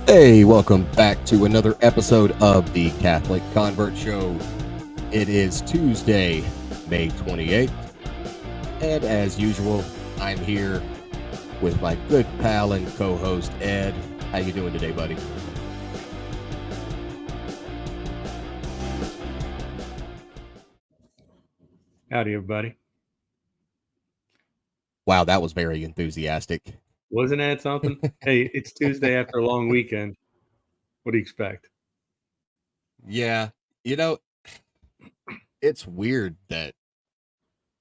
Hey, welcome back to another episode of the Catholic Convert Show. It is Tuesday, May 28th, and as usual, I'm here with my good pal and co-host Ed. How you doing today, buddy? Howdy, everybody. Wow, that was very enthusiastic. Wasn't that something? Hey, it's Tuesday after a long weekend. What do you expect? Yeah, you know, it's weird that,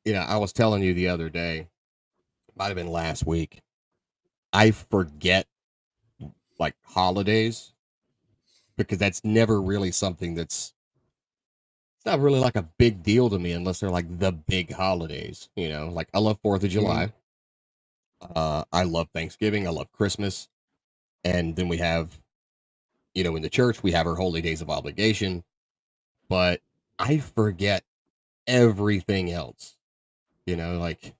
I was telling you the other day, might have been last week, I forget like holidays because that's never really something that's it's not really like a big deal to me unless they're like the big holidays. Like I love 4th of Mhm. July. I love Thanksgiving. I love Christmas. And then we have, in the church, we have our holy days of obligation. But I forget everything else. Like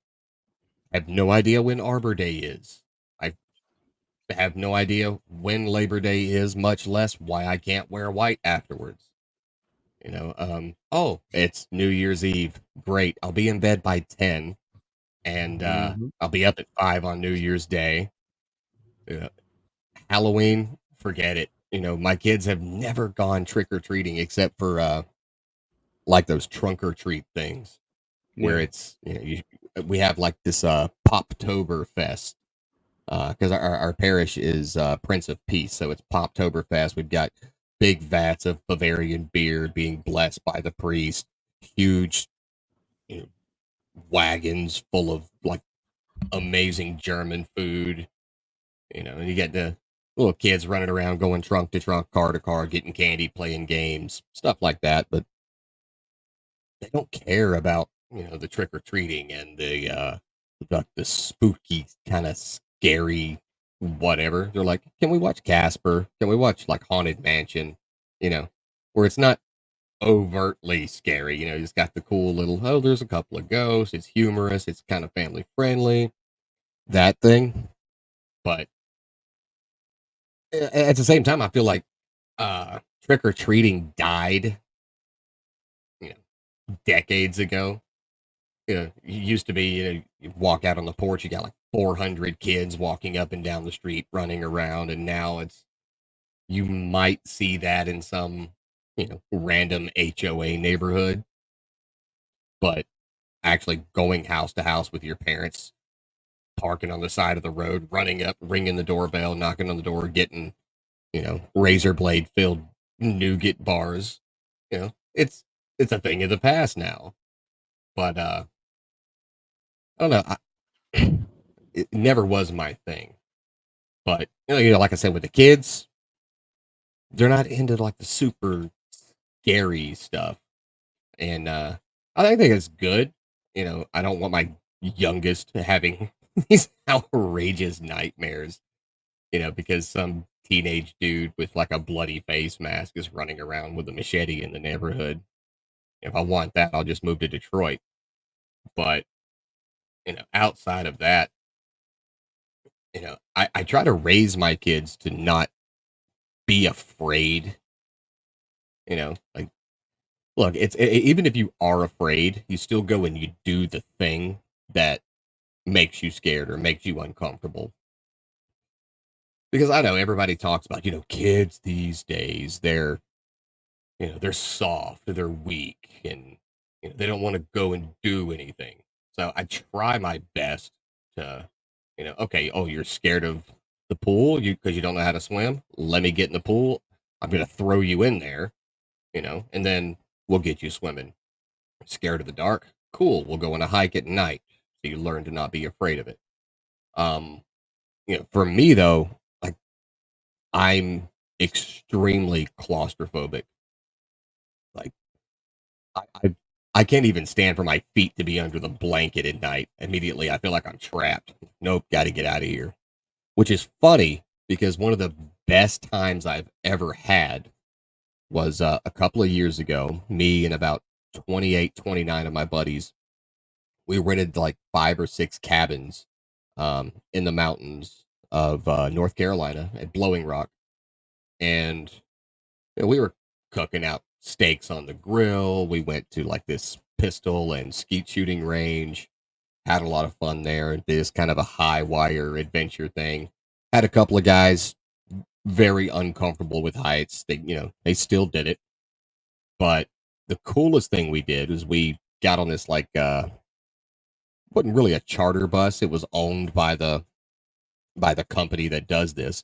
I have no idea when Arbor Day is. I have no idea when Labor Day is, much less why I can't wear white afterwards. Oh, it's New Year's Eve. Great. I'll be in bed by 10 and Mhm. I'll be up at 5 on New Year's Day. Uh, Halloween, forget it. My kids have never gone trick or treating except for like those trunk or treat things where Yeah. it's we have like this Poptober Fest because our parish is Prince of Peace, so it's Poptober Fest. We've got big vats of Bavarian beer being blessed by the priest, huge you know, wagons full of like amazing German food. And you get the little kids running around going trunk to trunk, car to car, getting candy, playing games, stuff like that. But they don't care about, the trick or treating and the spooky kind of scary whatever. They're like, can we watch Casper? Can we watch like Haunted Mansion? Where it's not overtly scary. It's got the cool little, oh, there's a couple of ghosts. It's humorous. It's kind of family friendly, that thing. But at the same time, I feel like trick or treating died, you decades ago. It used to be, you walk out on the porch, you got like 400 kids walking up and down the street running around, and now you might see that in some, random HOA neighborhood, but actually going house to house with your parents, parking on the side of the road, running up, ringing the doorbell, knocking on the door, getting, razor blade filled nougat bars. It's a thing of the past now. But I don't know. It never was my thing. But like I said, with the kids, they're not into like the super scary stuff, and I think it's good. I don't want my youngest having these outrageous nightmares. Because some teenage dude with like a bloody face mask is running around with a machete in the neighborhood. If I want that, I'll just move to Detroit. But outside of that, I try to raise my kids to not be afraid. Like look, even if you are afraid, you still go and you do the thing that makes you scared or makes you uncomfortable. Because I know everybody talks about, kids these days, they're soft, they're weak, and they don't want to go and do anything. So I try my best to, okay, oh, you're scared of the pool, because you don't know how to swim. Let me get in the pool. I'm gonna throw you in there, and then we'll get you swimming. Scared of the dark? Cool. We'll go on a hike at night, so you learn to not be afraid of it. Um, for me though, like I'm extremely claustrophobic. Like I, I I can't even stand for my feet to be under the blanket at night. Immediately, I feel like I'm trapped. Nope, got to get out of here. Which is funny because one of the best times I've ever had was a couple of years ago. Me and about 28, 29 of my buddies, we rented like 5 or 6 cabins in the mountains of North Carolina at Blowing Rock. and we were cooking out steaks on the grill. We went to like this pistol and skeet shooting range. Had a lot of fun there. This kind of a high wire adventure thing. Had a couple of guys very uncomfortable with heights. They still did it, but the coolest thing we did was we got on this like wasn't really a charter bus. It was owned by the company that does this.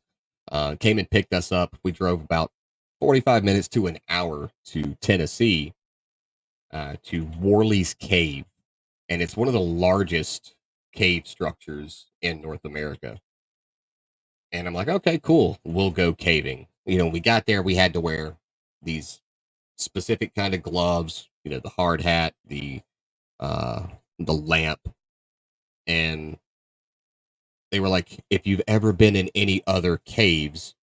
Came and picked us up. We drove about 45 minutes to an hour to Tennessee, to Worley's Cave, and it's one of the largest cave structures in North America. And I'm like, okay, cool, we'll go caving. We got there, we had to wear these specific kind of gloves, the hard hat, the lamp, and they were like, if you've ever been in any other caves,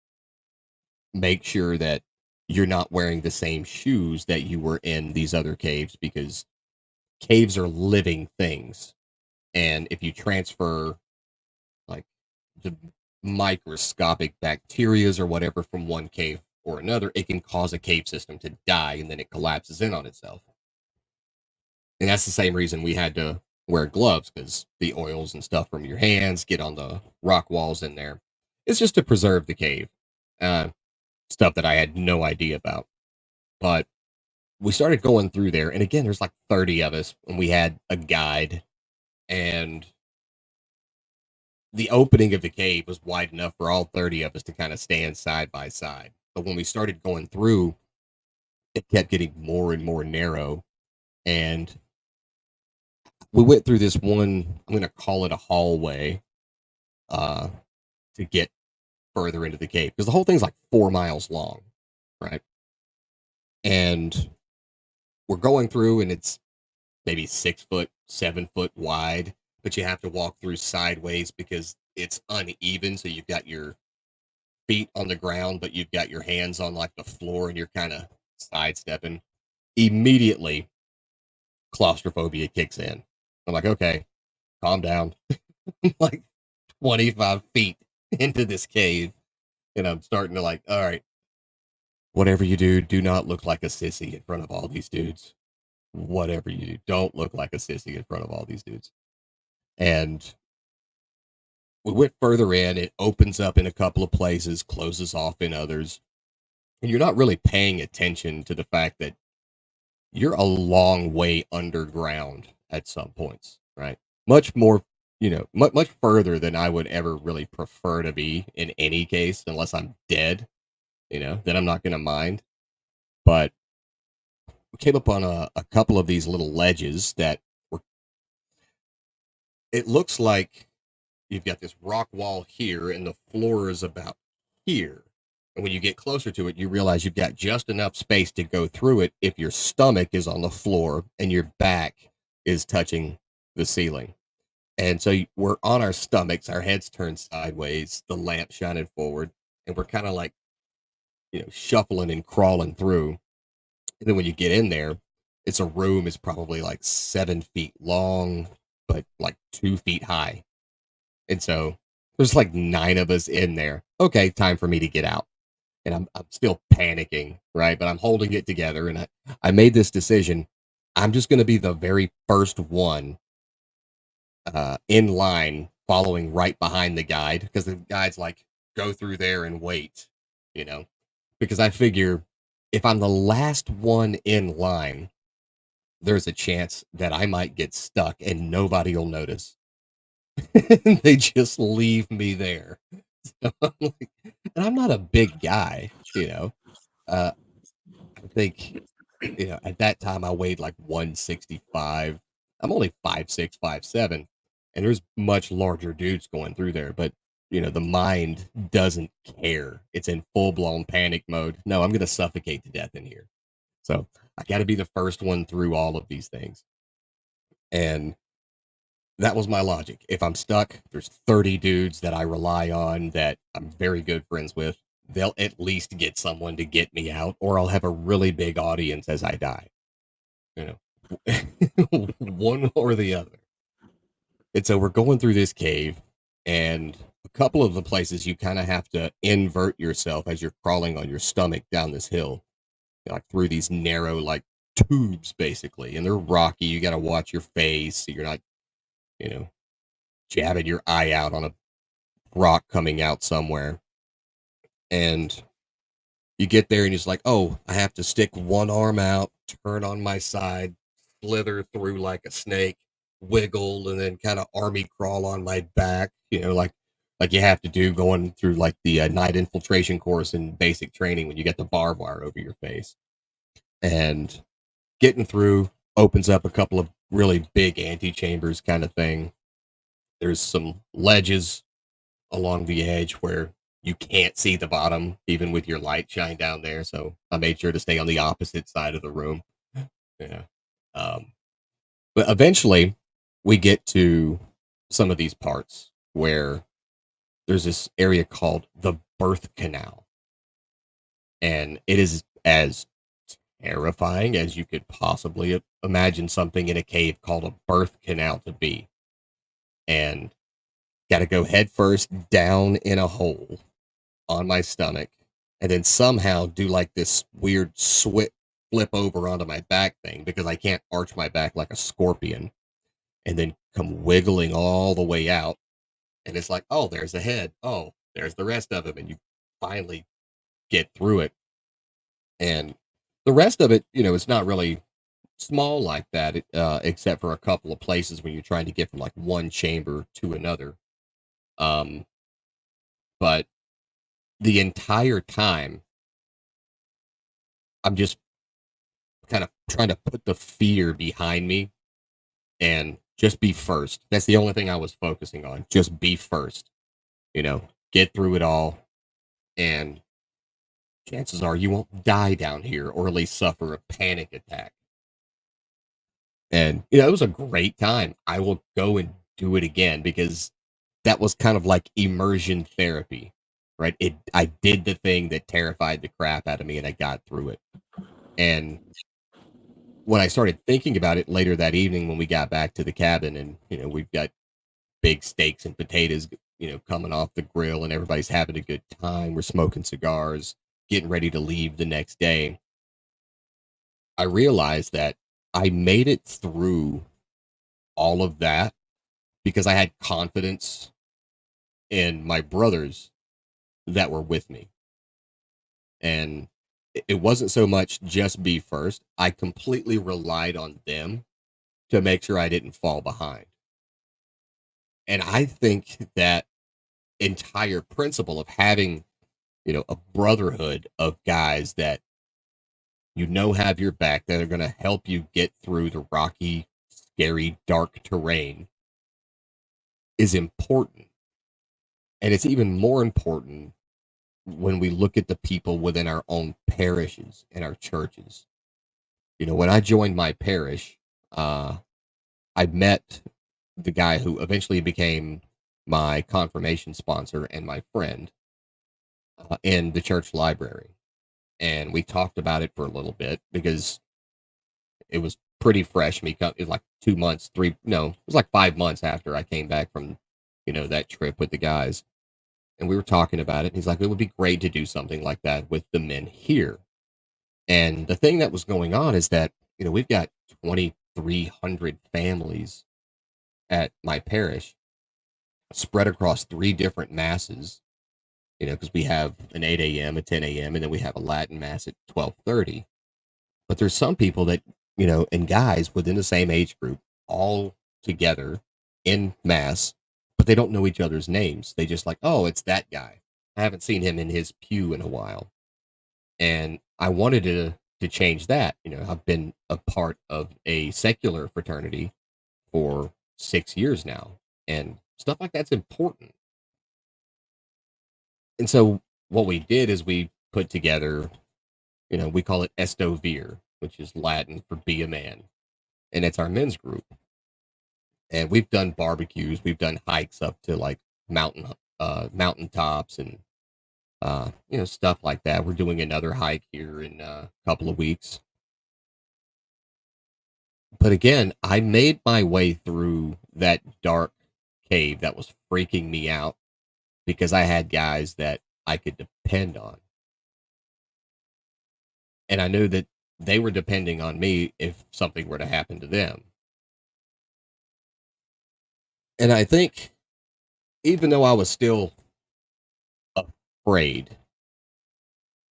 make sure that you're not wearing the same shoes that you were in these other caves, because caves are living things. And if you transfer like the microscopic bacterias or whatever from one cave or another, it can cause a cave system to die and then it collapses in on itself. And that's the same reason we had to wear gloves, because the oils and stuff from your hands get on the rock walls in there. It's just to preserve the cave. Uh, Stuff that I had no idea about. But we started going through there, and again, there's like 30 of us, and we had a guide, and the opening of the cave was wide enough for all 30 of us to kind of stand side by side. But when we started going through, it kept getting more and more narrow, and we went through this one, I'm going to call it a hallway, uh, to get further into the cave, because the whole thing's like 4 miles long, right? And we're going through, and it's maybe 6 foot, 7 foot wide, but you have to walk through sideways because it's uneven. So you've got your feet on the ground, but you've got your hands on like the floor and you're kind of sidestepping. Immediately, claustrophobia kicks in. I'm like, okay, calm down. Like 25 feet into this cave, and I'm starting to like, all right, whatever you do, do not look like a sissy in front of all these dudes. Whatever you do, don't look like a sissy in front of all these dudes. And we went further in. It opens up in a couple of places, closes off in others. And you're not really paying attention to the fact that you're a long way underground at some points, right? Much more, much further than I would ever really prefer to be in any case, unless I'm dead, then I'm not going to mind. But we came up on a couple of these little ledges that were, it looks like you've got this rock wall here and the floor is about here. And when you get closer to it, you realize you've got just enough space to go through it if your stomach is on the floor and your back is touching the ceiling. And so we're on our stomachs, our heads turned sideways, the lamp shining forward, and we're kind of like, shuffling and crawling through. And then when you get in there, it's a room is probably like 7 feet long, but like 2 feet high. And so there's like 9 of us in there. Okay, time for me to get out. And I'm still panicking, right? But I'm holding it together. And I made this decision. I'm just going to be the very first one in line following right behind the guide, because the guide's like, go through there and wait, you know, because I figure if I'm the last one in line, there's a chance that I might get stuck and nobody will notice. They just leave me there. So I'm like, and I'm not a big guy, Uh, I think, at that time I weighed like 165. I'm only 5'6", 5'7", and there's much larger dudes going through there, but the mind doesn't care. It's in full blown panic mode. No, I'm gonna suffocate to death in here. So I got to be the first one through all of these things, and that was my logic. If I'm stuck, there's 30 dudes that I rely on that I'm very good friends with. They'll at least get someone to get me out, or I'll have a really big audience as I die. You One or the other. And so we're going through this cave, and a couple of the places you kind of have to invert yourself as you're crawling on your stomach down this hill, like through these narrow like tubes basically, and they're rocky. You got to watch your face so you're not, you know, jabbing your eye out on a rock coming out somewhere. And you get there and it's like, oh, I have to stick one arm out, turn on my side, slither through like a snake, wiggle, and then kind of army crawl on my back. Like you have to do going through like the night infiltration course in basic training when you get the barbed wire over your face. And getting through opens up a couple of really big antechambers kind of thing. There's some ledges along the edge where you can't see the bottom even with your light shine down there. So I made sure to stay on the opposite side of the room. Yeah. Um, but eventually we get to some of these parts where there's this area called the birth canal. And it is as terrifying as you could possibly imagine something in a cave called a birth canal to be. And got to go head first down in a hole on my stomach and then somehow do like this weird flip over onto my back thing because I can't arch my back like a scorpion and then come wiggling all the way out. And it's like, oh, there's the head. Oh, there's the rest of him. And you finally get through it. And the rest of it, it's not really small like that, except for a couple of places when you're trying to get from like one chamber to another. Um, but the entire time, I'm just kind of trying to put the fear behind me and just be first. That's the only thing I was focusing on. Just be first, get through it all. And chances are you won't die down here or at least suffer a panic attack. And, it was a great time. I will go and do it again because that was kind of like immersion therapy, right? I did the thing that terrified the crap out of me and I got through it. And when I started thinking about it later that evening when we got back to the cabin and, we've got big steaks and potatoes, coming off the grill and everybody's having a good time. We're smoking cigars, getting ready to leave the next day. I realized that I made it through all of that because I had confidence in my brothers that were with me. And it wasn't so much just be first. I completely relied on them to make sure I didn't fall behind. And I think that entire principle of having, a brotherhood of guys that have your back that are going to help you get through the rocky, scary, dark terrain is important. And it's even more important when we look at the people within our own parishes and our churches. When I joined my parish, I met the guy who eventually became my confirmation sponsor and my friend in the church library. And we talked about it for a little bit because it was pretty fresh. It was like 2 months, no, it was like 5 months after I came back from, that trip with the guys. And we were talking about it. And he's like, it would be great to do something like that with the men here. And the thing that was going on is that, we've got 2,300 families at my parish spread across 3 different masses, because we have an 8 a.m., a 10 a.m., and then we have a Latin mass at 12:30. But there's some people that, and guys within the same age group all together in mass, but they don't know each other's names. They just like, oh, it's that guy. I haven't seen him in his pew in a while. And I wanted to change that. I've been a part of a secular fraternity for 6 years now, and stuff like that's important. And so what we did is we put together, we call it Estovir, which is Latin for be a man. And it's our men's group. And we've done barbecues, we've done hikes up to like mountain tops and stuff like that. We're doing another hike here in a couple of weeks. But again, I made my way through that dark cave that was freaking me out because I had guys that I could depend on. And I knew that they were depending on me if something were to happen to them. And I think even though I was still afraid,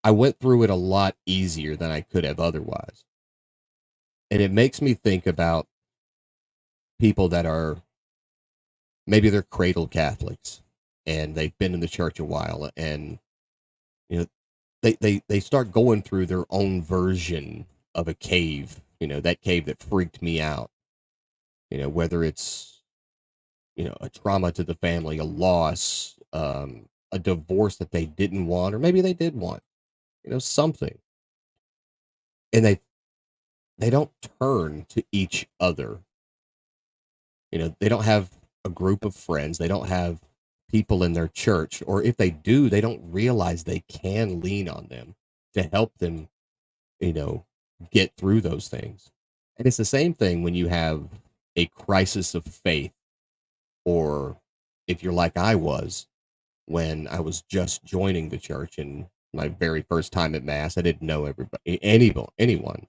I went through it a lot easier than I could have otherwise. And it makes me think about people that are maybe they're cradle Catholics and they've been in the church a while, and you know they start going through their own version of a cave, that cave that freaked me out, whether it's a trauma to the family, a loss, a divorce that they didn't want, or maybe they did want, something. And they don't turn to each other. They don't have a group of friends. They don't have people in their church, or if they do, they don't realize they can lean on them to help them, you know, get through those things. And it's the same thing when you have a crisis of faith, or if you're like I was when I was just joining the church and my very first time at mass, I didn't know anyone.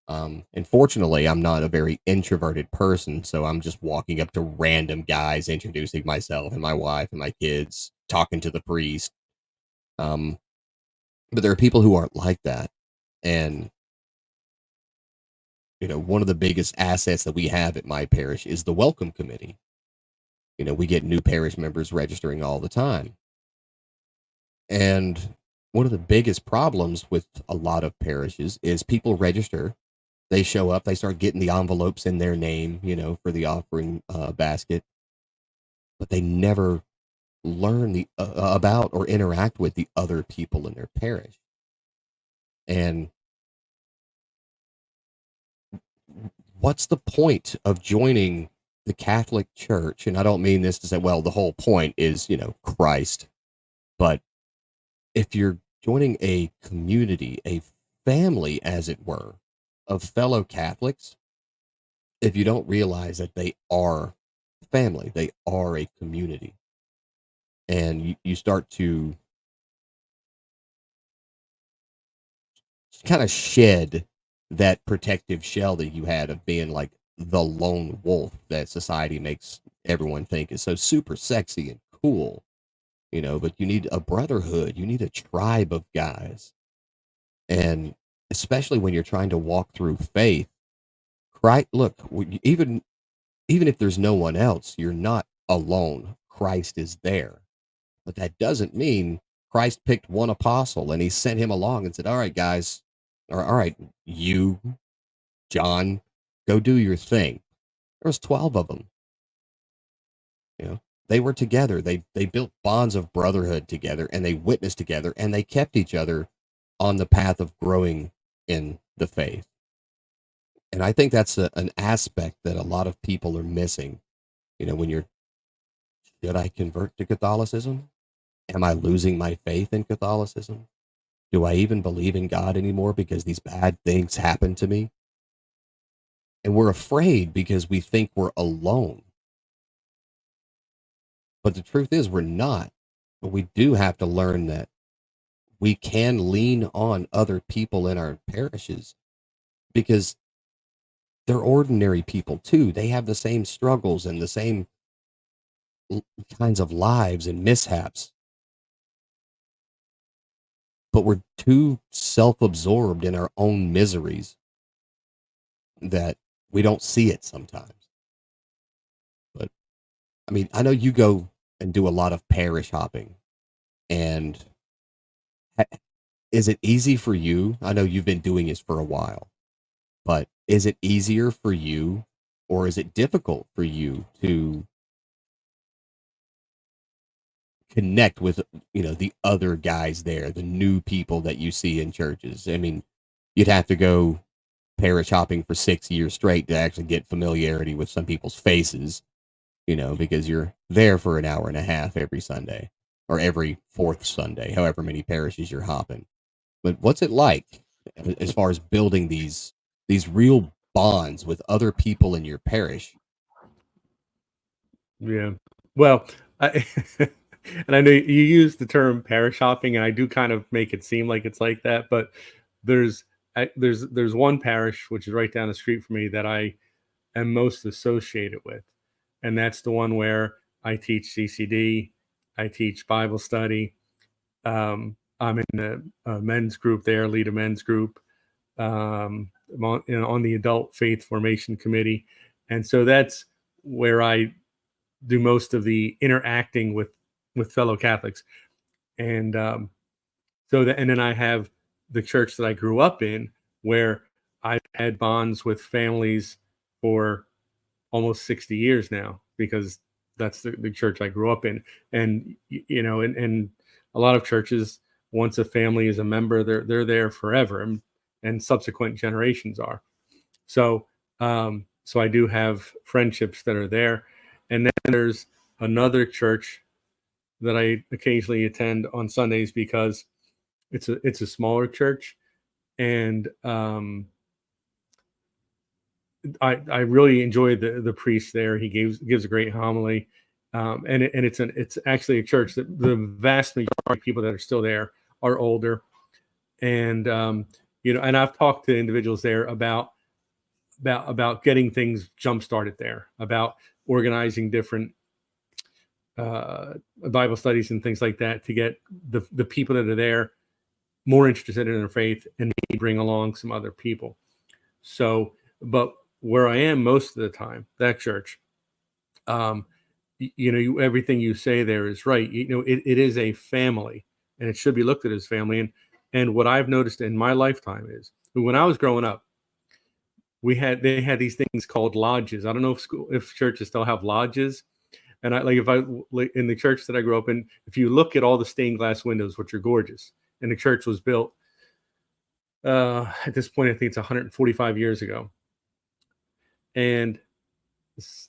And fortunately, I'm not a very introverted person, so I'm just walking up to random guys, introducing myself and my wife and my kids, talking to the priest. Um, but there are people who aren't like that, and one of the biggest assets that we have at my parish is the welcome committee. We get new parish members registering all the time, and one of the biggest problems with a lot of parishes is people register. They show up, they start getting the envelopes in their name, for the offering basket, but they never learn about or interact with the other people in their parish. And what's the point of joining the Catholic Church? And I don't mean this to say, well, the whole point is, Christ, but if you're joining a community, a family, as it were, of fellow Catholics, if you don't realize that they are family, they are a community, and you start to kind of shed that protective shell that you had of being like the lone wolf that society makes everyone think is so super sexy and cool, but you need a brotherhood, you need a tribe of guys. And especially when you're trying to walk through faith, right? Look, even if there's no one else, you're not alone. Christ is there. But that doesn't mean Christ picked one apostle and he sent him along and said, all right, guys, or all right, you, John, go do your thing. There was 12 of them. They were together. They built bonds of brotherhood together, and they witnessed together, and they kept each other on the path of growing in the faith. And I think that's an aspect that a lot of people are missing. When you're, should I convert to Catholicism? Am I losing my faith in Catholicism? Do I even believe in God anymore because these bad things happen to me? And we're afraid because we think we're alone. But the truth is, we're not. But we do have to learn that we can lean on other people in our parishes because they're ordinary people too. They have the same struggles and the same kinds of lives and mishaps. But we're too self absorbed in our own miseries that we don't see it sometimes. But I mean, I know you go and do a lot of parish hopping, and is it easy for you? I know you've been doing this for a while, but is it easier for you, or is it difficult for you to connect with, the other guys there, the new people that you see in churches? I mean, you'd have to go parish hopping for 6 years straight to actually get familiarity with some people's faces, because you're there for an hour and a half every Sunday or every fourth Sunday, however many parishes you're hopping. But what's it like as far as building these real bonds with other people in your parish? Yeah. Well, I And I know you use the term parish hopping, and I do kind of make it seem like it's like that, but there's there's one parish which is right down the street from me that I am most associated with, and that's the one where I teach CCD, I teach Bible study. I'm in the men's group there, lead a men's group. I'm on the adult faith formation committee, and so that's where I do most of the interacting with fellow Catholics. And and then I have the church that I grew up in, where I've had bonds with families for almost 60 years now, because that's the church I grew up in. And and a lot of churches, once a family is a member, they're there forever, and subsequent generations are. So so I do have friendships that are there. And then there's another church that I occasionally attend on Sundays, because it's a smaller church, and I really enjoy the priest there. He gives a great homily, and it's actually a church that the vast majority of people that are still there are older, and and I've talked to individuals there about getting things jump started there, about organizing different Bible studies and things like that, to get the people that are there more interested in their faith, and maybe bring along some other people. So, but where I am most of the time, that church, um, everything you say there is right. It is a family, and it should be looked at as family. And what I've noticed in my lifetime is, when I was growing up, they had these things called lodges. I don't know if churches still have lodges. And in the church that I grew up in, if you look at all the stained glass windows, which are gorgeous, and the church was built at this point, I think it's 145 years ago. And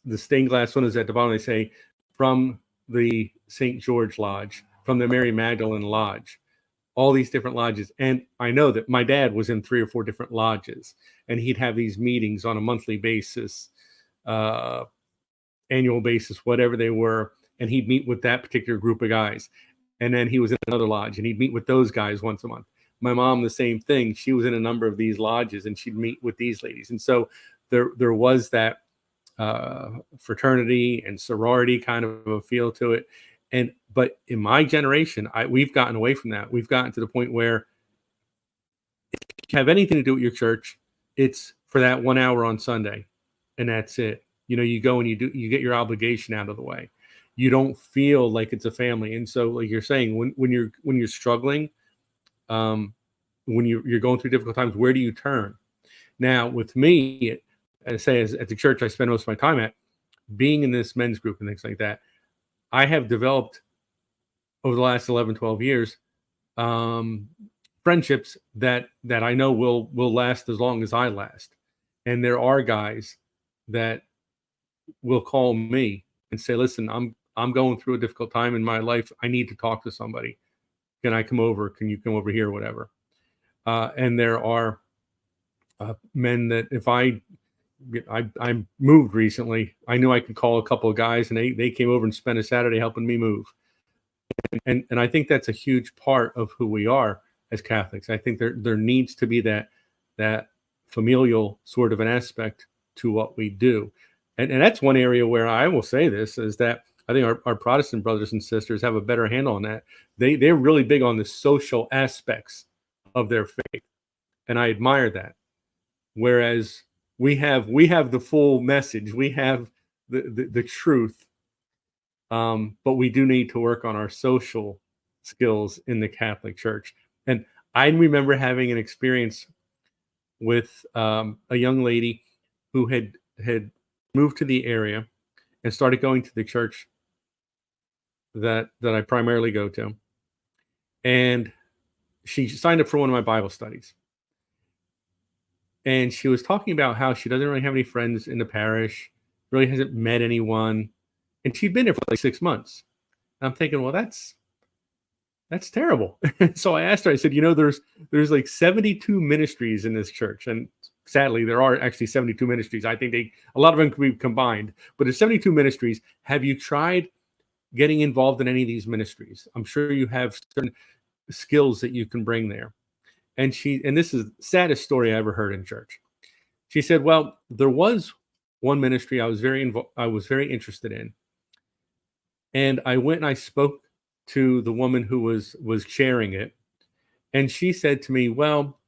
the stained glass windows at the bottom, they say, from the St. George Lodge, from the Mary Magdalene Lodge, all these different lodges. And I know that my dad was in 3 or 4 different lodges, and he'd have these meetings on a monthly basis, annual basis, whatever they were. And he'd meet with that particular group of guys. And then he was in another lodge, and he'd meet with those guys once a month. My mom, the same thing. She was in a number of these lodges, and she'd meet with these ladies. And so there was that fraternity and sorority kind of a feel to it. But in my generation, we've gotten away from that. We've gotten to the point where, if you have anything to do with your church, it's for that 1 hour on Sunday, and that's it. You go and you get your obligation out of the way. You don't feel like it's a family. And so, like you're saying, when you're struggling, when you're going through difficult times, where do you turn? Now, with me, as I say, at the church I spend most of my time at, being in this men's group and things like that, I have developed over the last 11, 12 years, friendships that I know will last as long as I last. And there are guys that will call me and say, listen, I'm going through a difficult time in my life. I need to talk to somebody. Can I come over? Can you come over here? Whatever. And there are men that, if I moved recently, I knew I could call a couple of guys, and they came over and spent a Saturday helping me move. And I think that's a huge part of who we are as Catholics. I think there needs to be that familial sort of an aspect to what we do. And that's one area where I will say this, is that I think our Protestant brothers and sisters have a better handle on that. They're really big on the social aspects of their faith, and I admire that. Whereas we have the full message, we have the truth, but we do need to work on our social skills in the Catholic Church. And I remember having an experience with a young lady who had moved to the area and started going to the church that I primarily go to. And she signed up for one of my Bible studies. And she was talking about how she doesn't really have any friends in the parish, really hasn't met anyone. And she'd been there for like 6 months. And I'm thinking, well, that's terrible. So I asked her, I said, there's like 72 ministries in this church. And sadly, there are actually 72 ministries. I think a lot of them can be combined, but there's 72 ministries. Have you tried getting involved in any of these ministries. I'm sure you have certain skills that you can bring there. And this is the saddest story I ever heard in church. She said, well, there was one ministry I was very interested in. And I went and I spoke to the woman who was chairing it. And she said to me, well,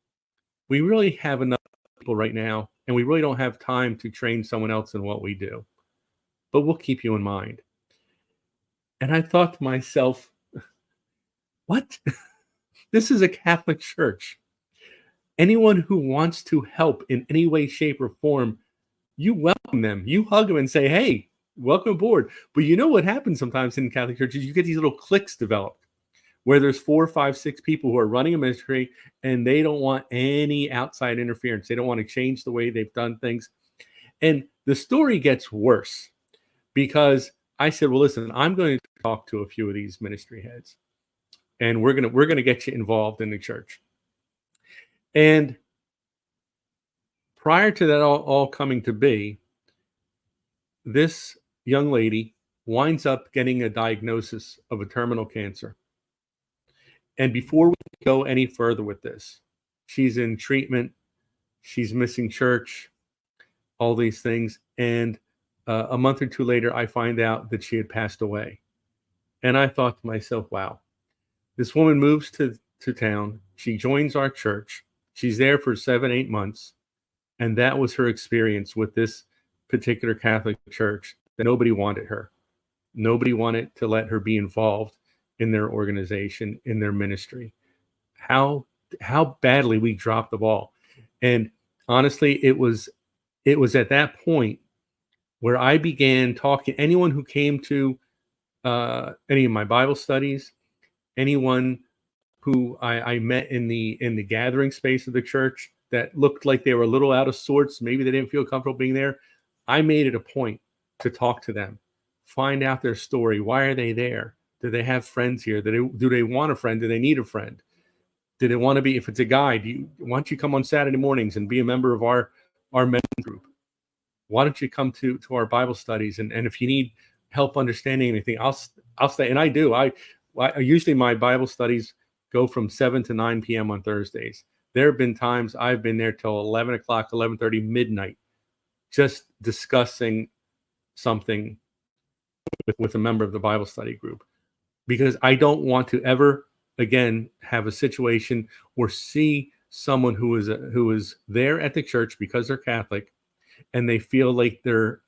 we really have enough people right now, and we really don't have time to train someone else in what we do, but we'll keep you in mind. And I thought to myself, what? This is a Catholic church. Anyone who wants to help in any way, shape, or form, you welcome them. You hug them and say, hey, welcome aboard. But you know what happens sometimes in Catholic churches? You get these little cliques developed where there's 4, 5, 6 people who are running a ministry, and they don't want any outside interference. They don't want to change the way they've done things. And the story gets worse because I said, well, listen, I'm going to talk to a few of these ministry heads, and we're going to get you involved in the church. And prior to that all coming to be, this young lady winds up getting a diagnosis of a terminal cancer. And before we go any further with this, she's in treatment, she's missing church, all these things. And a month or two later, I find out that she had passed away. And I thought to myself, wow, this woman moves to town. She joins our church. She's there for 7, 8 months. And that was her experience with this particular Catholic church, that nobody wanted her. Nobody wanted to let her be involved in their organization, in their ministry. How badly we dropped the ball. And honestly, it was at that point where I began talking, anyone who came to any of my Bible studies, anyone who I met in the gathering space of the church that looked like they were a little out of sorts, maybe they didn't feel comfortable being there, I made it a point to talk to them, find out their story. Why are they there? Do they have friends here? Do they want a friend? Do they need a friend? Do they want to be, if it's a guy, why don't you come on Saturday mornings and be a member of our men's group? Why don't you come to our Bible studies? And if you need help understanding anything, I'll stay. And I do. I usually my Bible studies go from 7 to 9 p.m. on Thursdays. There have been times I've been there till 11 o'clock, 11:30, midnight, just discussing something with a member of the Bible study group, because I don't want to ever again have a situation or see someone who is there at the church because they're Catholic and they feel like they're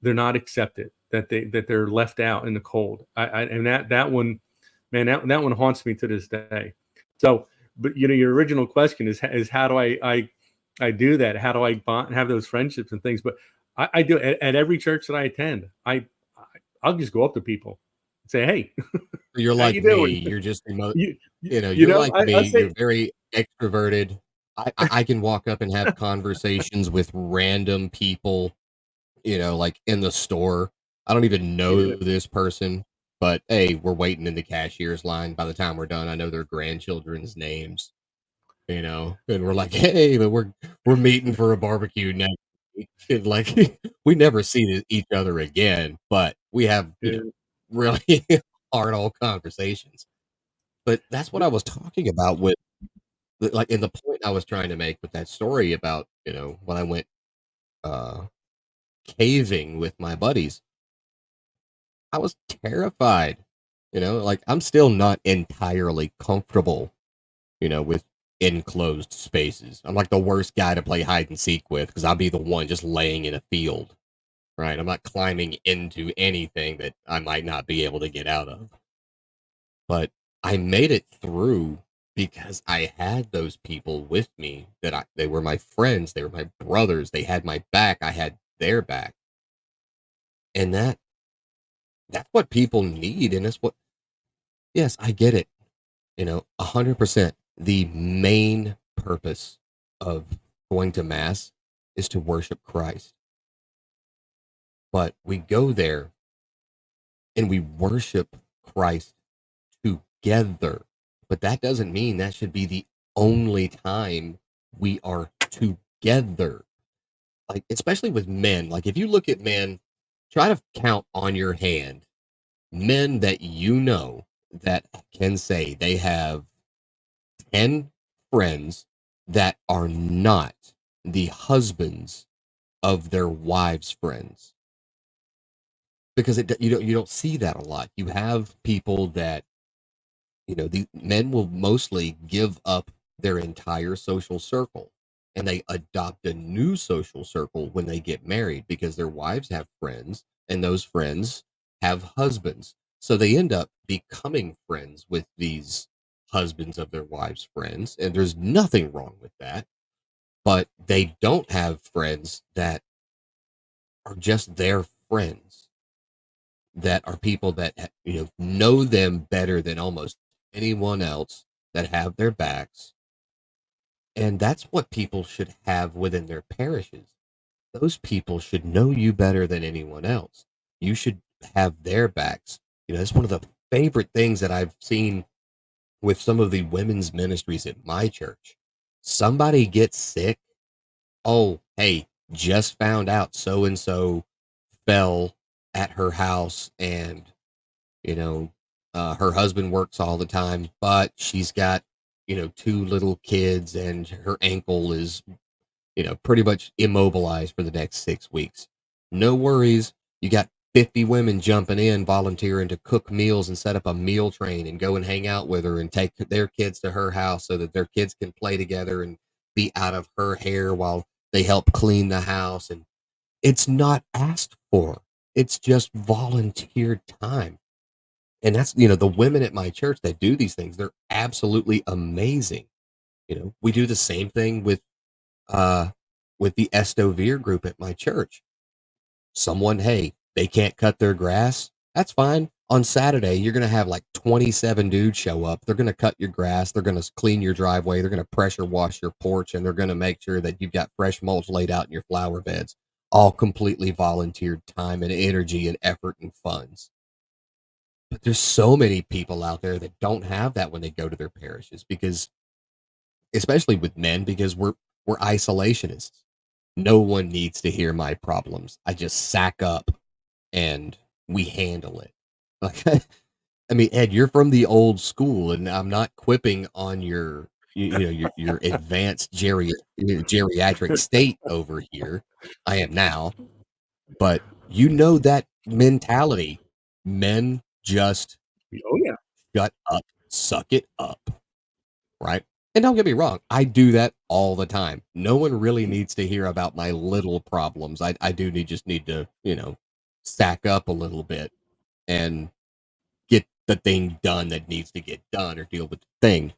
not accepted, that they're left out in the cold. And that one, man, that one haunts me to this day. So, but your original question is how do I do that? How do I have those friendships and things? But I do at every church that I attend. I'll just go up to people and say, hey, You're how like you me. doing? You're just You, you're like I me. say, You're very extroverted. I can walk up and have conversations with random people, like in the store. I don't even know this person, but hey, we're waiting in the cashier's line. By the time we're done, I know their grandchildren's names, and we're like, hey, but we're meeting for a barbecue next week. And like we never see each other again, but we have, really hard old conversations. But that's what I was talking about with like in the point I was trying to make with that story about, when I went uh caving with my buddies. I was terrified. Like I'm still not entirely comfortable, with enclosed spaces. I'm like the worst guy to play hide and seek with because I'll be the one just laying in a field, right? I'm not climbing into anything that I might not be able to get out of. But I made it through because I had those people with me they were my friends, they were my brothers, they had my back, I had their back. And that's what people need, and that's what, yes, I get it. 100%. The main purpose of going to mass is to worship Christ. But we go there and we worship Christ together. But that doesn't mean that should be the only time we are together. Like, especially with men. Like, if you look at men, try to count on your hand men that you know that can say they have 10 friends that are not the husbands of their wives' friends, because you don't see that a lot. You have people that, the men will mostly give up their entire social circle, and they adopt a new social circle when they get married because their wives have friends and those friends have husbands. So they end up becoming friends with these husbands of their wives' friends, and there's nothing wrong with that. But they don't have friends that are just their friends, that are people that know them better than almost anyone else, that have their backs. And that's what people should have within their parishes. Those people should know you better than anyone else. You should have their backs. That's one of the favorite things that I've seen with some of the women's ministries at my church. Somebody gets sick. Oh, hey, just found out so and so fell at her house, and you know, her husband works all the time, but she's got, two little kids, and her ankle is, pretty much immobilized for the next 6 weeks. No worries. You got 50 women jumping in, volunteering to cook meals and set up a meal train and go and hang out with her and take their kids to her house so that their kids can play together and be out of her hair while they help clean the house. And it's not asked for. It's just volunteered time. And that's, the women at my church that do these things, they're absolutely amazing. We do the same thing uh with the Estovere group at my church. Someone, hey, they can't cut their grass. That's fine. On Saturday, you're going to have like 27 dudes show up. They're going to cut your grass. They're going to clean your driveway. They're going to pressure wash your porch, and they're going to make sure that you've got fresh mulch laid out in your flower beds. All completely volunteered time and energy and effort and funds. But there's so many people out there that don't have that when they go to their parishes, because especially with men, because we're isolationists. No one needs to hear my problems. I just sack up and we handle it. Like, I mean, Ed, you're from the old school, and I'm not quipping on your advanced geriatric state over here. I am now, but that mentality. Men just Oh yeah. shut up, suck it up, right? And don't get me wrong, I do that all the time. No one really needs to hear about my little problems. I do just need to, sack up a little bit and get the thing done that needs to get done, or deal with the thing.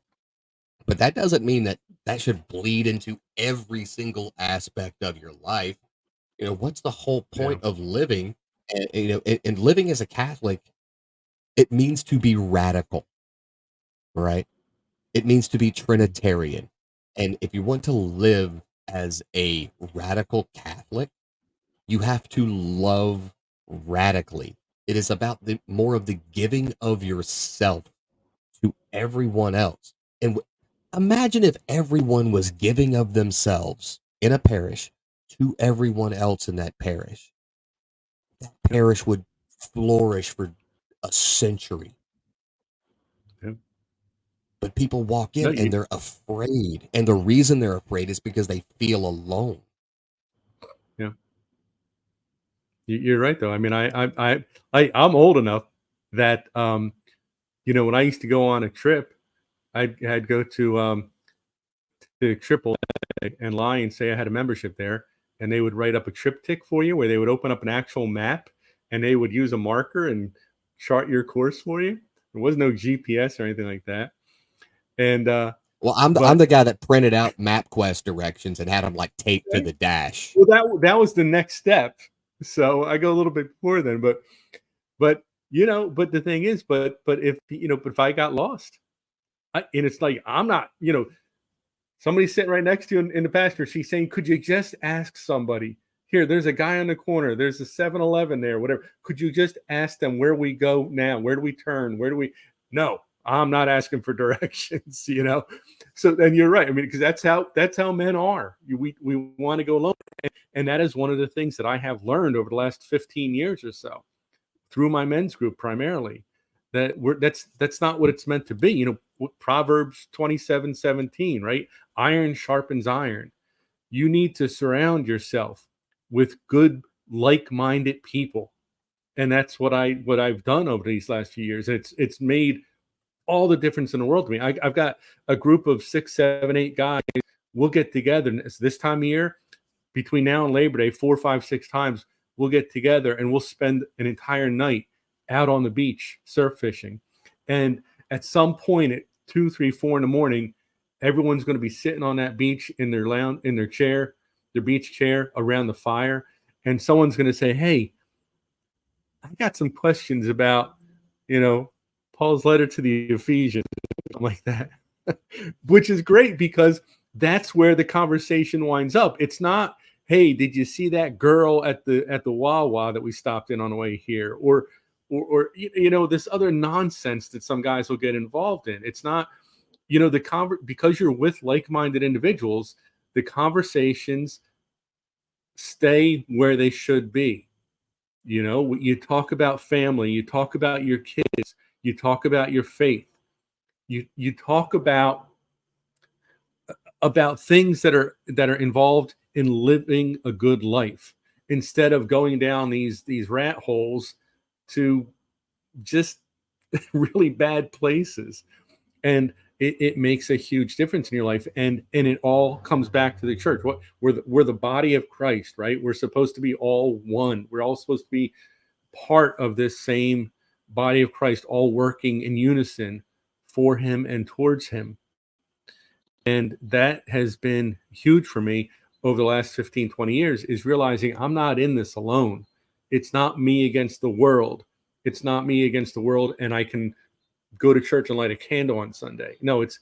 But that doesn't mean that that should bleed into every single aspect of your life. What's the whole Yeah. point of living? And living as a Catholic, it means to be radical, right? It means to be Mm. Trinitarian. And if you want to live as a radical Catholic, you have to love radically. It is about the more of the giving of yourself to everyone else. And imagine if everyone was giving of themselves in a parish to everyone else in that parish. That Yeah. parish would flourish for a century. Yeah. But people walk No, in and they're afraid. And the reason they're afraid is because they feel alone. yeah. You're right though. I mean, I'm old enough that when I used to go on a trip, I'd go to Triple and lie and say I had a membership there, and they would write up a triptych for you where they would open up an actual map and they would use a marker and chart your course for you. There was no GPS or anything like that. And Well, I'm but the guy that printed out MapQuest directions and had them like taped to the dash. well, that was the next step. So I go a little bit before then, but but the thing is, but if I got lost, and it's like I'm not, somebody's sitting right next to you in the pasture. She's saying, could you just ask somebody? Here, there's a guy on the corner. There's a 7-Eleven there, whatever. Could you just ask them where we go now? Where do we turn? Where do we? No, I'm not asking for directions. So then you're right. I mean, because that's how men are. We want to go alone. And that is one of the things that I have learned over the last 15 years or so through my men's group primarily. That's not what it's meant to be. Proverbs 27:17, right? Iron sharpens iron. You need to surround yourself with good, like-minded people. And that's what I've done over these last few years. It's made all the difference in the world to me. I've got a group of 6, 7, 8 guys. We'll get together this time of year, between now and Labor Day, 4, 5, 6 times. We'll get together and we'll spend an entire night out on the beach surf fishing. And at some point at 2, 3, 4 in the morning, everyone's going to be sitting on that beach in their lounge, in their chair, their beach chair around the fire. And someone's going to say, hey, I got some questions about, Paul's letter to the Ephesians, something like that, which is great because that's where the conversation winds up. It's not, hey, did you see that girl at the Wawa that we stopped in on the way here, or this other nonsense that some guys will get involved in. It's not, because you're with like-minded individuals, the conversations stay where they should be. You talk about family, you talk about your kids, you talk about your faith, you talk about things that are involved in living a good life, instead of going down these rat holes to just really bad places. And it makes a huge difference in your life. And it all comes back to the church. We're the body of Christ, right? We're supposed to be all one. We're all supposed to be part of this same body of Christ, all working in unison for him and towards him. And that has been huge for me over the last 15, 20 years, is realizing I'm not in this alone. It's not me against the world. It's not me against the world, and I can go to church and light a candle on Sunday. No, it's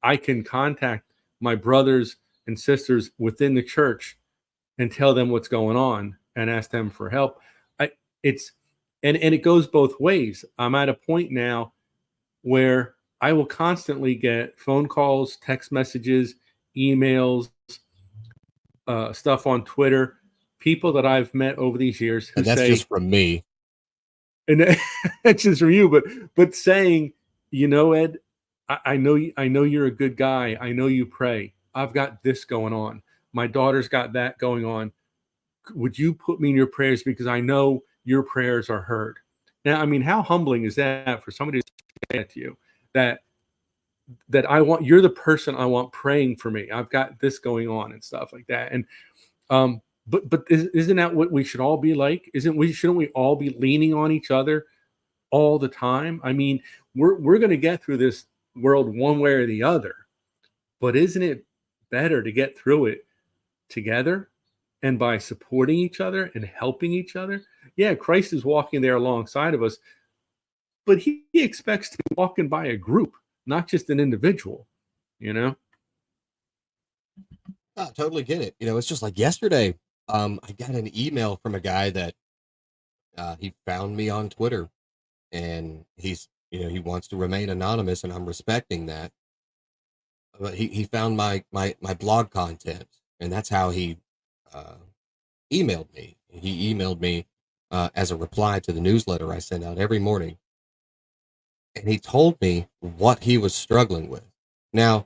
I can contact my brothers and sisters within the church and tell them what's going on and ask them for help. And it goes both ways. I'm at a point now where I will constantly get phone calls, text messages, emails, stuff on Twitter, people that I've met over these years who And that's say, just from me. and that's just from you, but saying, Ed, I know you're a good guy. I know you pray. I've got this going on. My daughter's got that going on. Would you put me in your prayers, because I know your prayers are heard? Now, I mean, how humbling is that for somebody to say that to you, that you're the person I want praying for me. I've got this going on and stuff like that. And but isn't that what we should all be like? Shouldn't we all be leaning on each other all the time? I mean, we're going to get through this world one way or the other, but isn't it better to get through it together and by supporting each other and helping each other? Yeah, Christ is walking there alongside of us, but he expects to be walking by a group, not just an individual, I totally get it. It's just like yesterday, I got an email from a guy that he found me on Twitter, and he wants to remain anonymous, and I'm respecting that. But he found my blog content, and that's how he emailed me. He emailed me as a reply to the newsletter I send out every morning. And he told me what he was struggling with. Now,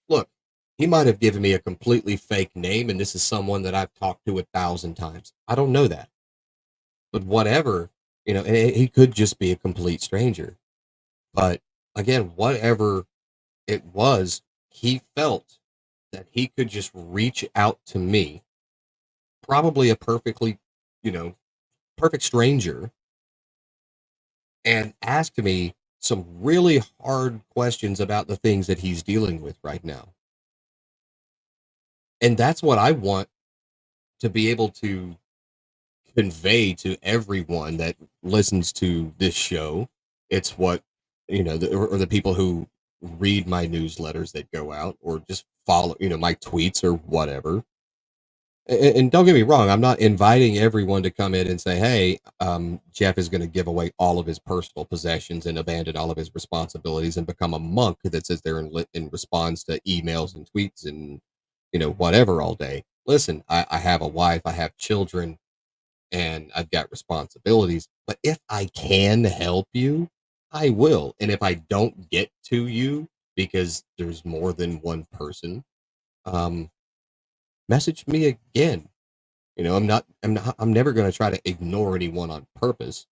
look, he might have given me a completely fake name, and this is someone that I've talked to 1,000 times. I don't know that. But whatever, and he could just be a complete stranger. But again, whatever it was, he felt that he could just reach out to me, probably a perfectly, perfect stranger, and ask me some really hard questions about the things that he's dealing with right now. And that's what I want to be able to convey to everyone that listens to this show. It's what, or the people who read my newsletters that go out, or just follow, my tweets or whatever. And don't get me wrong, I'm not inviting everyone to come in and say, hey, Jeff is going to give away all of his personal possessions and abandon all of his responsibilities and become a monk that sits there and responds to emails and tweets and, whatever all day. Listen, I have a wife, I have children, and I've got responsibilities. But if I can help you, I will. And if I don't get to you because there's more than one person, um, message me again. You know, I'm never going to try to ignore anyone on purpose.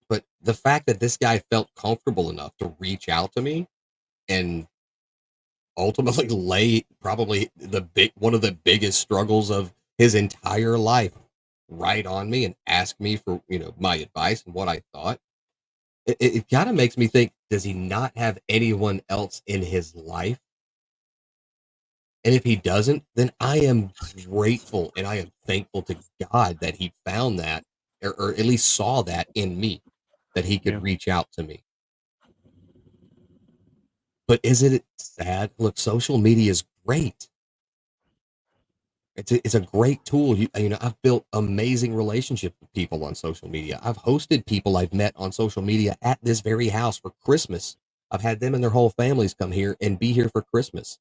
But the fact that this guy felt comfortable enough to reach out to me and ultimately lay probably one of the biggest struggles of his entire life right on me and ask me for, my advice and what I thought, it kind of makes me think, does he not have anyone else in his life? And if he doesn't, then I am grateful and I am thankful to God that he found that, or at least saw that in me, that he Yeah. could reach out to me. But isn't it sad? Look, social media is great. It's a great tool. I've built amazing relationships with people on social media. I've hosted people I've met on social media at this very house for Christmas. I've had them and their whole families come here and be here for Christmas.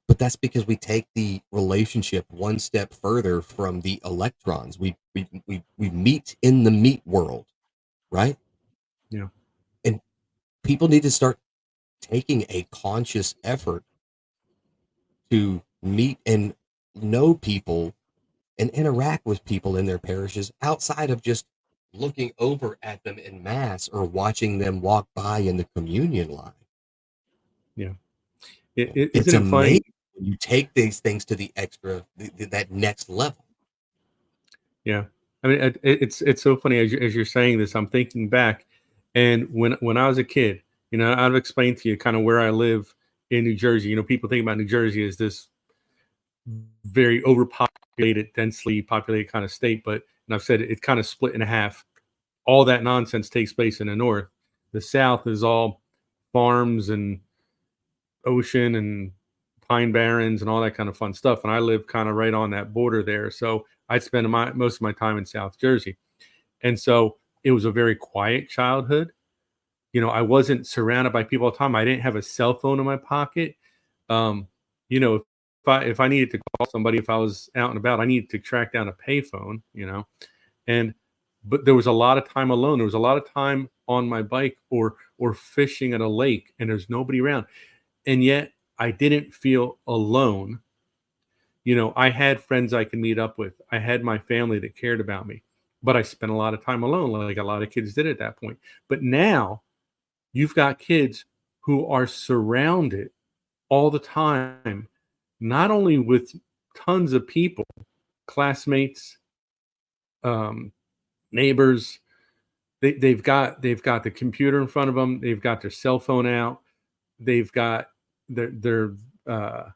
But that's because we take the relationship one step further from the electrons. We meet in the meat world, right? Yeah. And people need to start taking a conscious effort to meet and know people and interact with people in their parishes outside of just looking over at them in mass or watching them walk by in the communion line. Yeah. It's Isn't it funny? amazing when you take these things to the that next level. Yeah. I mean, it's so funny as you're saying this. I'm thinking back, and when I was a kid, I've explained to you kind of where I live in New Jersey. People think about New Jersey as this very overpopulated, densely populated kind of state, but and I've said it's kind of split in half. All that nonsense takes place in the north. The south is all farms and ocean and pine barrens and all that kind of fun stuff. And I live kind of right on that border there. So I'd spend most of my time in South Jersey. And so it was a very quiet childhood. I wasn't surrounded by people all the time. I didn't have a cell phone in my pocket. Um, if I needed to call somebody, if I was out and about, I needed to track down a payphone. And but there was a lot of time alone. There was a lot of time on my bike or fishing at a lake, and there's nobody around. And yet I didn't feel alone. I had friends I could meet up with. I had my family that cared about me, but I spent a lot of time alone, like a lot of kids did at that point. But now you've got kids who are surrounded all the time, not only with tons of people, classmates, um, neighbors. They've got the computer in front of them. They've got their cell phone out. They've got their uh,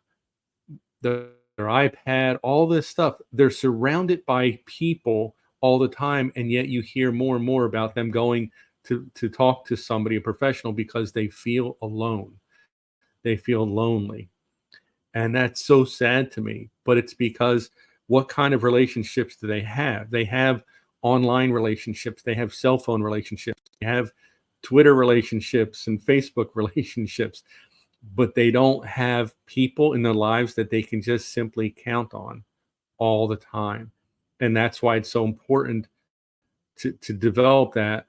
their iPad, all this stuff. They're surrounded by people all the time, and yet you hear more and more about them going to talk to somebody, a professional, because they feel alone. They feel lonely. And that's so sad to me. But it's because what kind of relationships do they have? They have online relationships, they have cell phone relationships, they have Twitter relationships and Facebook relationships, but they don't have people in their lives that they can just simply count on all the time. And that's why it's so important to develop that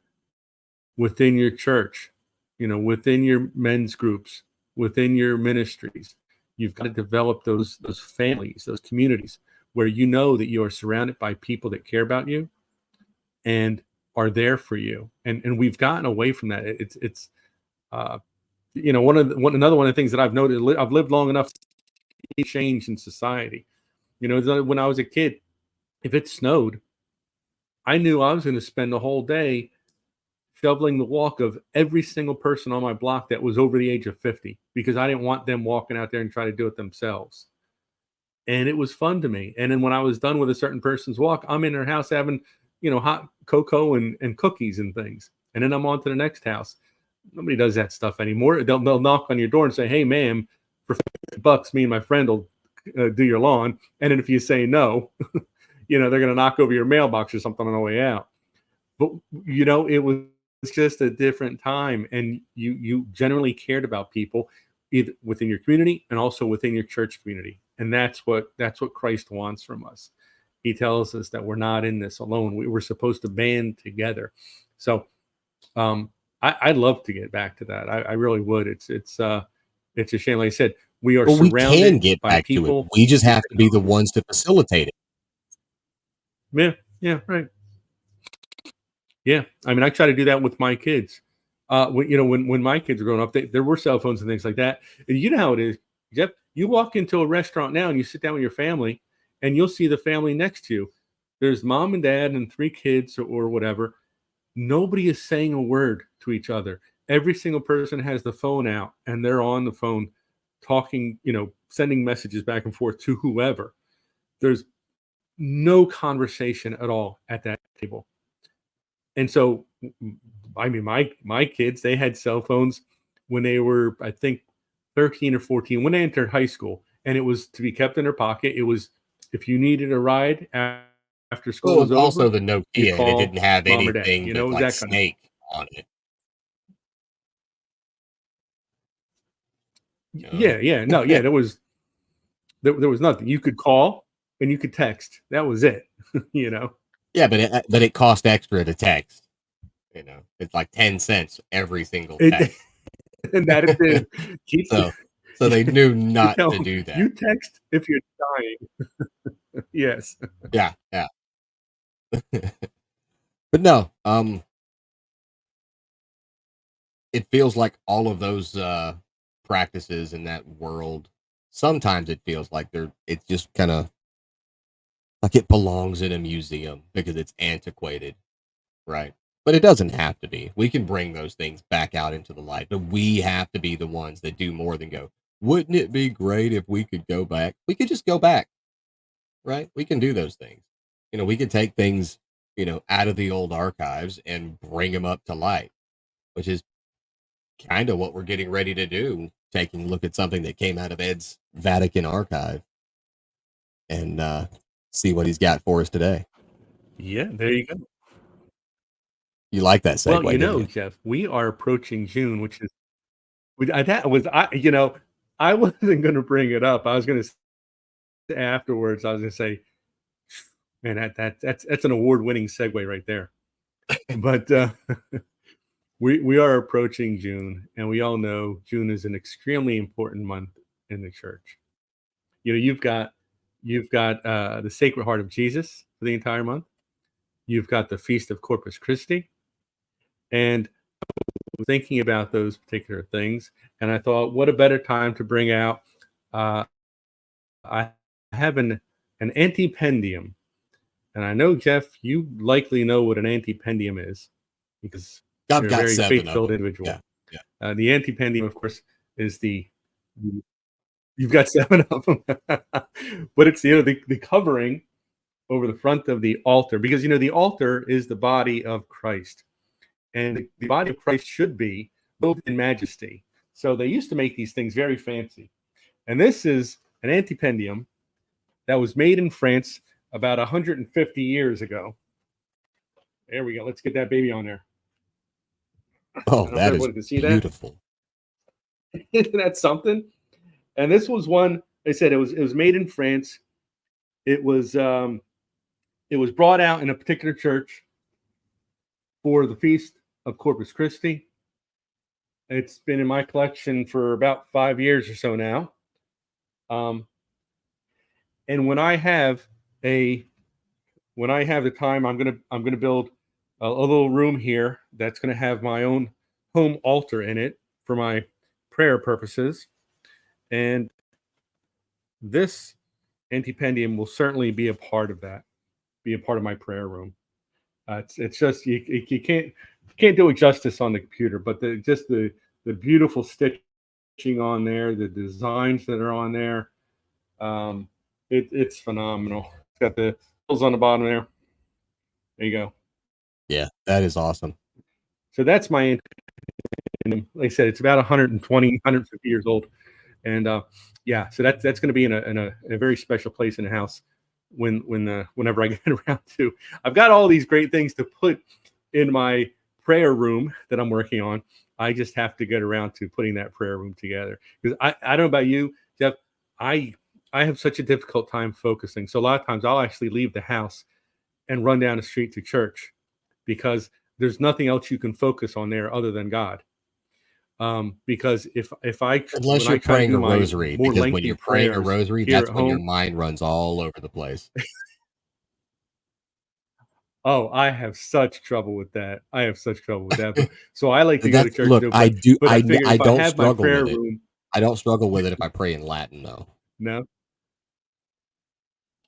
within your church, within your men's groups, within your ministries. You've got to develop those families, those communities where you know that you are surrounded by people that care about you and are there for you. And we've gotten away from that. It's another one of the things that I've noted. I've lived long enough to see change in society. When I was a kid, if it snowed, I knew I was going to spend the whole day shoveling the walk of every single person on my block that was over the age of 50 because I didn't want them walking out there and try to do it themselves. And it was fun to me. And then when I was done with a certain person's walk, I'm in their house having, hot cocoa and cookies and things. And then I'm on to the next house. Nobody does that stuff anymore. They'll knock on your door and say, "Hey, ma'am, for $50, me and my friend will do your lawn." And then if you say no, they're going to knock over your mailbox or something on the way out. But it was just a different time, and you generally cared about people either within your community and also within your church community, and that's what Christ wants from us. he tells us that we're not in this alone. We're supposed to band together. So I'd love to get back to that. I really would. It's a shame. Like I said, we are Well, we can surrounded get by back to it. people. We just have to be the ones to facilitate it. Yeah, yeah, right. Yeah, I mean, I try to do that with my kids. When my kids were growing up, there were cell phones and things like that. And you know how it is, Jeff. You walk into a restaurant now and you sit down with your family, and you'll see the family next to you. There's mom and dad and 3 kids or whatever. Nobody is saying a word to each other. Every single person has the phone out and they're on the phone talking, sending messages back and forth to whoever. There's no conversation at all at that table. And so, I mean, my kids, they had cell phones when they were, I think, 13 or 14, when they entered high school, and it was to be kept in their pocket. It was, if you needed a ride after school Well, it was was also over, the you Nokia, and it didn't call have mom or dad. anything It but was like that kind of. Snake on it. Yeah, yeah, no, yeah. There was nothing. You could call and you could text. That was it. Yeah, but it cost extra to text. It's like 10 cents every single It, text. and that it did. Keep So they knew not to do that. you text if you're dying. Yes. Yeah, yeah. But no, it feels like all of those practices in that world. Sometimes it feels like it's just kind of like it belongs in a museum because it's antiquated, right? But it doesn't have to be. We can bring those things back out into the light, but we have to be the ones that do more than go, wouldn't it be great if we could go back? We could just go back, right? We can do those things. We could take things, out of the old archives and bring them up to light, which is kind of what we're getting ready to do, taking a look at something that came out of Ed's Vatican archive and see what he's got for us today. Yeah, there you go. You like that Well, segue, didn't you? Jeff, we are approaching June, which is that was I wasn't going to bring it up. I was going to say afterwards. I was going to say, man, that's an award-winning segue right there. But we are approaching June, and we all know June is an extremely important month in the church. You've got the Sacred Heart of Jesus for the entire month. You've got the Feast of Corpus Christi, and thinking about those particular things, and I thought, what a better time to bring out. I have an antipendium, and I know, Jeff, you likely know what an antipendium is because I've you're a got very 7 of faith-filled them. individual. Yeah. The antipendium, of course, is you've got 7 of them, but it's the covering over the front of the altar, because the altar is the body of Christ. And the body of Christ should be robed in majesty. So they used to make these things very fancy. And this is an antipendium that was made in France about 150 years ago. There we go. Let's get that baby on there. Oh, that is beautiful. Isn't that something? And this was one, they said it was made in France. It was brought out in a particular church for the Feast of Corpus Christi. It's been in my collection for about 5 years or so now. And when I have the time, I'm gonna build a little room here that's gonna have my own home altar in it for my prayer purposes. And this antipendium will certainly be a part of that, be a part of my prayer room. It's just you can't do it justice on the computer, but the beautiful stitching on there, the designs that are on there, it's phenomenal. It's got the hills on the bottom there. There you go. Yeah, that is awesome. So that's my, like I said, it's about 120, 150 years old, and yeah, so that's going to be in a very special place in the house whenever I get around to. I've got all these great things to put in my prayer room that I'm working on. I just have to get around to putting that prayer room together, because I don't know about you, Jeff. I I have such a difficult time focusing. So a lot of times I'll actually leave the house and run down the street to church because there's nothing else you can focus on there other than God. Because if I when Unless I you're try to praying do a my rosary, more because when lengthy you're praying a prayers rosary, here at that's when your home, mind runs all over the place. oh, I have such trouble with that. I have such trouble with that. But so I like to go to That's church and look, do it. I do But I figure I if I don't have my struggle prayer with it. room, I don't struggle with it if I pray in Latin, though. no,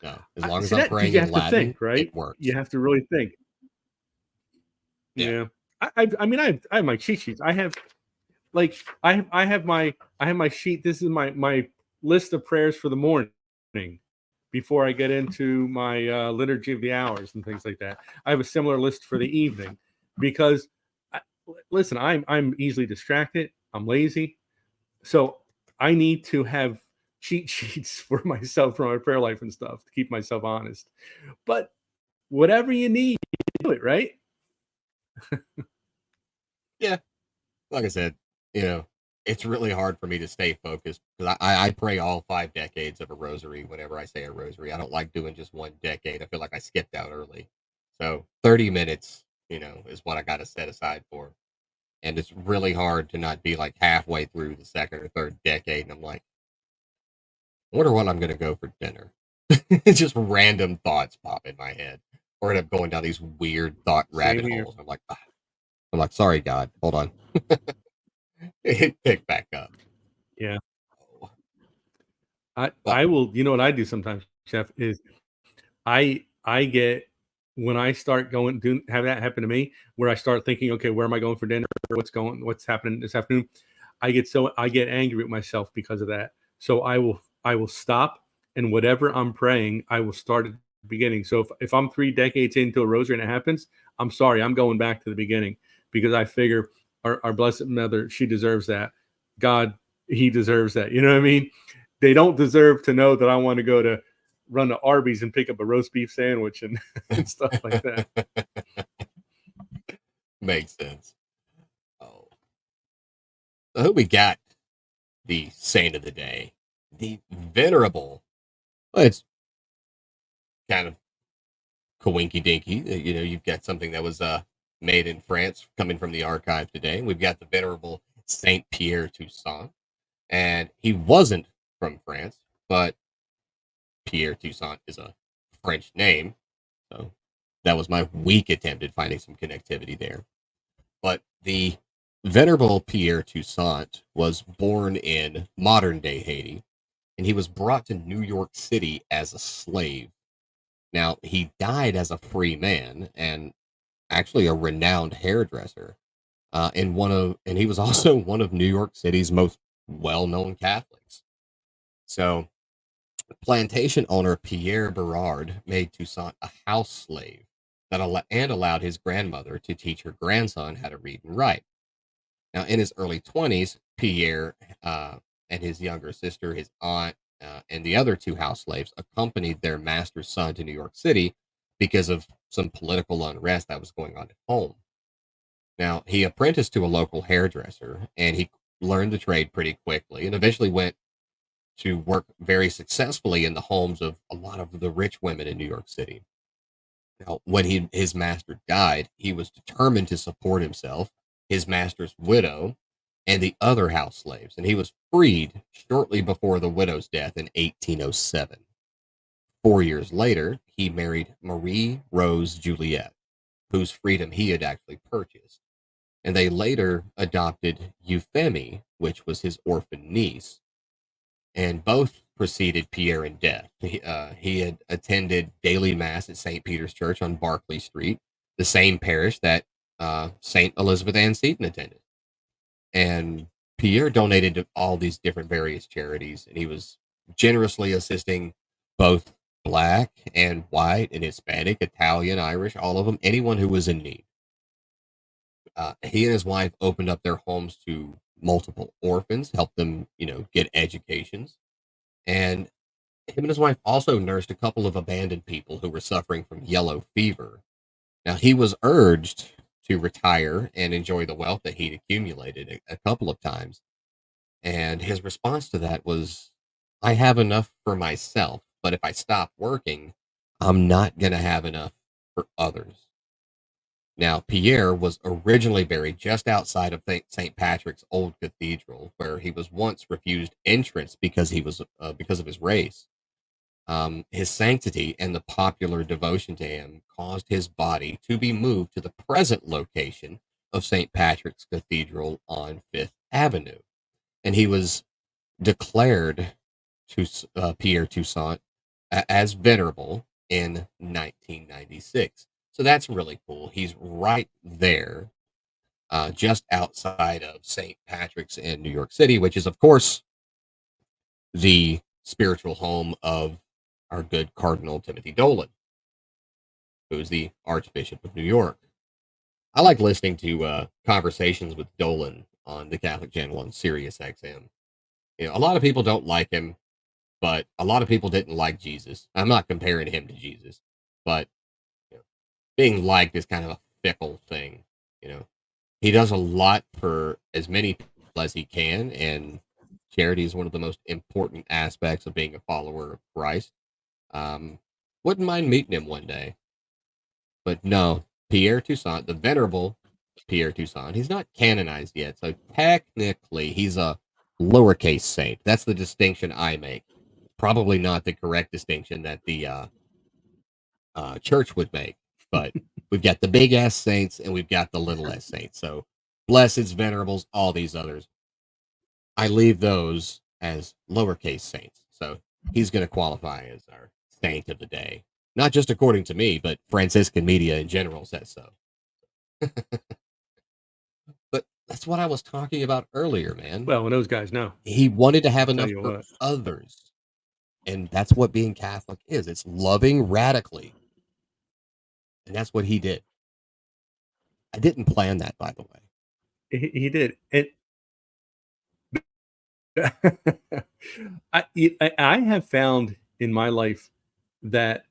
No, as I long as see I'm that because praying you in have to Latin, think, it right? You works. have to really think. Yeah. Yeah. I mean, I have my cheat sheets. I have like I have my sheet. This is my list of prayers for the morning before I get into my liturgy of the hours and things like that. I have a similar list for the evening because I, listen, I'm easily distracted. I'm lazy, so I need to have cheat sheets for myself for my prayer life and stuff to keep myself honest. But whatever you need, do it right. Yeah. Like I said, you know, it's really hard for me to stay focused because I pray all 5 decades of a rosary whenever I say a rosary. I don't like doing just one decade. I feel like I skipped out early. So 30 minutes, is what I got to set aside for. And it's really hard to not be like halfway through the second or third decade. And I'm like, I wonder what I'm going to go for dinner. It's just random thoughts pop in my head or end up going down these weird thought Same rabbit here. holes. I'm like, sorry, God, hold on. It picked back up. Yeah. Oh, but I will, you know what I do sometimes, Chef, is I get when I start going do have that happen to me where I start thinking, okay, where am I going for dinner? What's happening this afternoon? I get angry with myself because of that. So I will stop and whatever I'm praying, I will start at the beginning. So if I'm 3 decades into a rosary and it happens, I'm sorry, I'm going back to the beginning because I figure our blessed mother, she deserves that. God, he deserves that. You know what I mean? They don't deserve to know that I want to go to run to Arby's and pick up a roast beef sandwich and, and stuff like that. makes sense. Oh, so who we got? The saint of the day, the venerable. Well, it's kind of coinky dinky. You've got something that was made in France coming from the archive today. We've got the venerable Saint Pierre Toussaint, and he wasn't from France, but Pierre Toussaint is a French name, so that was my weak attempt at finding some connectivity there. But the Venerable Pierre Toussaint was born in modern day Haiti, and he was brought to New York City as a slave. Now, he died as a free man and actually a renowned hairdresser. And he was also one of New York City's most well known Catholics. So, plantation owner Pierre Berard made Toussaint a house slave and allowed his grandmother to teach her grandson how to read and write. Now, in his early 20s, Pierre and his younger sister, his aunt, and the other two house slaves accompanied their master's son to New York City because of some political unrest that was going on at home. Now, he apprenticed to a local hairdresser and he learned the trade pretty quickly and eventually went to work very successfully in the homes of a lot of the rich women in New York City. Now, when his master died, he was determined to support himself, his master's widow, and the other house slaves, and he was freed shortly before the widow's death in 1807. 4 years later, he married Marie Rose Juliet, whose freedom he had actually purchased, and they later adopted Euphemie, which was his orphan niece, and both preceded Pierre in death. He had attended daily mass at St. Peter's Church on Barclay Street, the same parish that St. Elizabeth Ann Seton attended. And Pierre donated to all these different various charities, and he was generously assisting both black and white and Hispanic, Italian, Irish, all of them, anyone who was in need. He and his wife opened up their homes to multiple orphans, helped them, get educations. And him and his wife also nursed a couple of abandoned people who were suffering from yellow fever. Now, he was urged to retire and enjoy the wealth that he'd accumulated a couple of times. And his response to that was, I have enough for myself, but if I stop working, I'm not going to have enough for others. Now, Pierre was originally buried just outside of St. Patrick's Old Cathedral, where he was once refused entrance because of his race. His sanctity and the popular devotion to him caused his body to be moved to the present location of St. Patrick's Cathedral on Fifth Avenue, and he was declared to Pierre Toussaint as venerable in 1996. So that's really cool. He's right there, just outside of St. Patrick's in New York City, which is, of course, the spiritual home of our good Cardinal Timothy Dolan, who is the Archbishop of New York. I like listening to conversations with Dolan on the Catholic Channel on Sirius XM. You know, a lot of people don't like him, but a lot of people didn't like Jesus. I'm not comparing him to Jesus, but you know, being liked is kind of a fickle thing. You know, he does a lot for as many people as he can, and charity is one of the most important aspects of being a follower of Christ. Um, wouldn't mind meeting him one day, but no, Pierre Toussaint, the venerable Pierre Toussaint, he's not canonized yet, so technically he's a lowercase saint. That's the distinction I make. Probably not the correct distinction that the church would make, but we've got the big S saints and we've got the little S saints. So blesseds, venerables, all these others. I leave those as lowercase saints. So he's going to qualify as our saint of the day. Not just according to me, but Franciscan media in general says so. But that's what I was talking about earlier, man. Well, and those guys know. He wanted to have Tell enough you for what. others. And that's what being Catholic is. It's loving radically. And that's what he did. I didn't plan that, by the way. He did. And I have found in my life that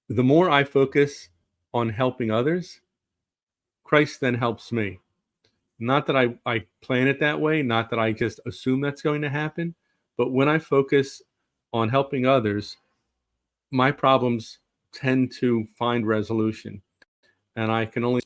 the more I focus on helping others, Christ then helps me. Not that I plan it that way, not that I just assume that's going to happen, but when I focus on helping others, my problems tend to find resolution. And I can only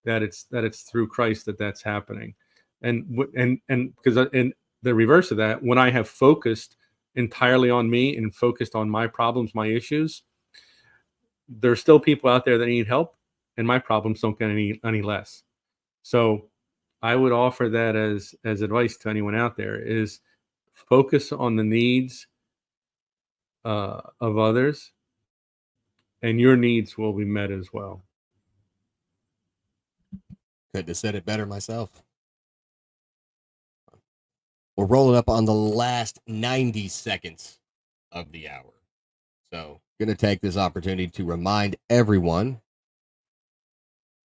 that it's through Christ that that's happening. And because in the reverse of that, when I have focused entirely on me and focused on my problems, my issues, there's still people out there that need help, and my problems don't get any less. So I would offer that as advice to anyone out there is focus on the needs of others, and your needs will be met as well. Couldn't have said it better myself. We're rolling up on the last 90 seconds of the hour. So, going to take this opportunity to remind everyone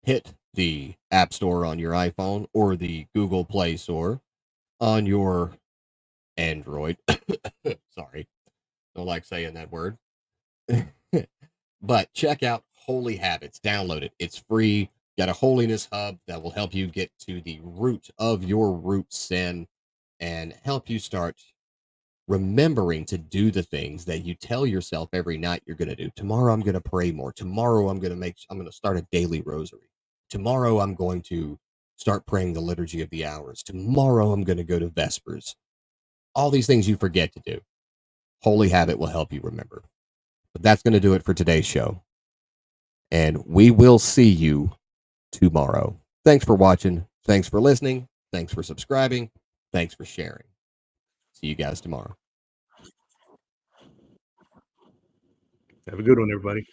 hit the App Store on your iPhone or the Google Play Store on your Android. Sorry, don't like saying that word. But check out Holy Habits. Download it. It's free. Got a holiness hub that will help you get to the root of your root sin and help you start remembering to do the things that you tell yourself every night you're going to do. Tomorrow I'm going to pray more. Tomorrow I'm going to start a daily rosary. Tomorrow I'm going to start praying the liturgy of the hours. Tomorrow I'm going to go to vespers. All these things you forget to do. Holy Habit will help you remember. But that's going to do it for today's show. And we will see you tomorrow. Thanks for watching. Thanks for listening. Thanks for subscribing. Thanks for sharing. See you guys tomorrow. Have a good one, everybody.